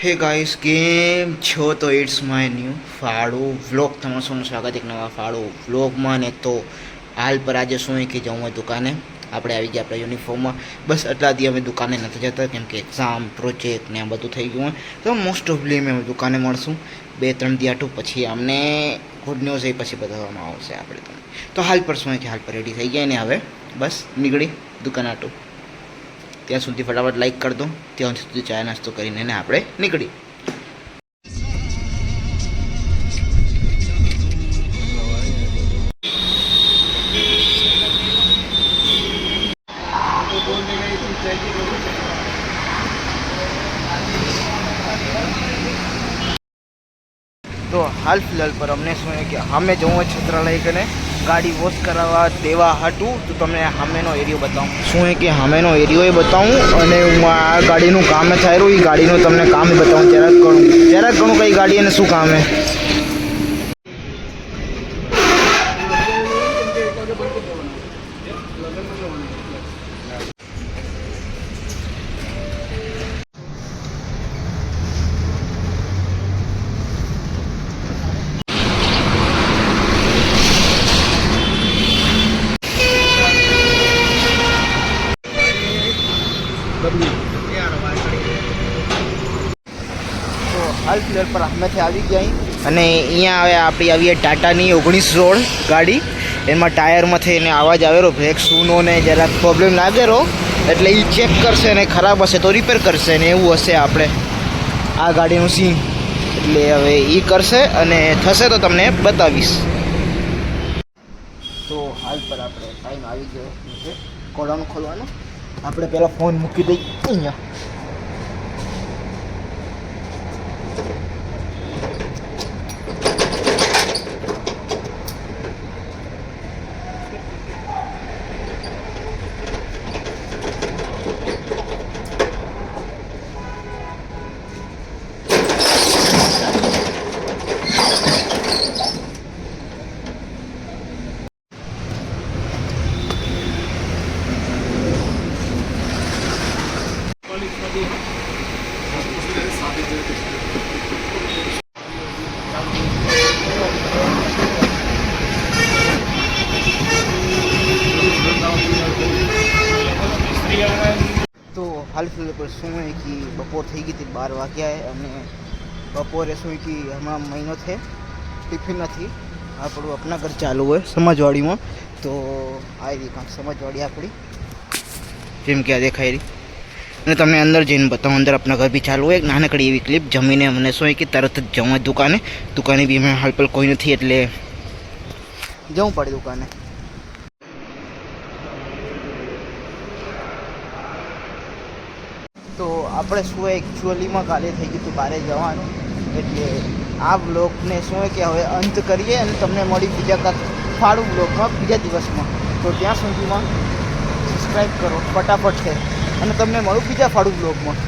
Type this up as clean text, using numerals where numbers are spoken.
હે ગાઈસ કેમ છો? તો ઇટ્સ માય ન્યૂ ફાળો વ્લોગ, તમારું સૌનું સ્વાગત એક નવા ફાળો વ્લોગમાં. ને તો હાલ પર આજે શું કે જાઉં હોય દુકાને, આપણે આવી ગયા આપણા યુનિફોર્મમાં. બસ એટલાથી અમે દુકાને નથી જતા કેમ કે એક્ઝામ પ્રોજેક્ટ ને આ બધું થઈ ગયું હોય, તો મોસ્ટ ઓફલી અમે દુકાને મળશું 2-3 દી આટું. પછી અમને ગુડ ન્યૂઝ એ પછી બતાવવામાં આવશે આપણે તમને. તો હાલ પર શું કે હાલ પર રેડી થઈ ગયા ને હવે બસ નીકળી દુકાન આટું. ત્યાં સુધી ફટાફટ લાઈક કરી દો, ત્યાં સુધી ચા નાસ્તો કરીને એને આપણે નીકળી. તો હાલ ફિલહાલ પર અમને શું કે અમે જવું હોય છત્રાલય કને ગાડી વોશ કરાવવા દેવા હતું. તો તમને સામેનો એરિયો બતાવું, શું કે સામેનો એરિયો એ બતાવું, અને હું આ ગાડીનું કામ થાય રહ્યું, એ ગાડીનું તમને કામ બતાવું જરાક ઘણું કઈ ગાડી અને શું કામ હે. તો હાલ ફિલહાલ પર અમેથી આવી ગયા અને અહીંયા હવે આપણી આવીએ ટાટાની 1916 ગાડી. એમાં ટાયરમાં થઈને અવાજ આવેલો, બ્રેક શૂનો ને જરાક પ્રોબ્લેમ લાગેલો, એટલે એ ચેક કરશે ને ખરાબ હશે તો રિપેર કરશે ને એવું હશે આપણે આ ગાડીનું સીન. એટલે હવે એ કરશે અને થશે તો તમને બતાવીશ. તો હાલ પર આપણે ટાઈમ આવી ગયો છે કોડાનું ખોલવાનું. આપણે પહેલાં ફોન મૂકી દઈએ અહીંયા. તો હાલ ફિલહાલ પર શું હોય કે બપોર થઈ ગઈ હતી, 12 વાગ્યા, અને બપોરે શું કે હમણાં મહિનો છે ટિફિન નથી. આપણું આપણા ઘર ચાલુ હોય સમાજવાડીમાં, તો આ રહી કાંક સમાજવાડી આપણી જેમ કે આ દેખાઈ રહી. અને તમને અંદર જઈને બતાવું, અંદર આપણા ઘર બી ચાલુ હોય. એક નાનકડી એવી ક્લિપ. જમીને અમને શું કે તરત જ જવું દુકાને બી અમે હાલ પર કોઈ નથી એટલે જવું પડે દુકાને. તો આપણે શું એકચ્યુઅલીમાં કાલે થઈ ગયું હતું બહાર જવાનું, એટલે આ બ્લોગને શું કે હવે અંત કરીએ અને તમને મળી બીજા કાંક ફાળું બ્લોગમાં બીજા દિવસમાં. તો ત્યાં સુધીમાં સબસ્ક્રાઈબ કરો ફટાફટ છે, અને તમને મળું બીજા ફાળું બ્લોગમાં.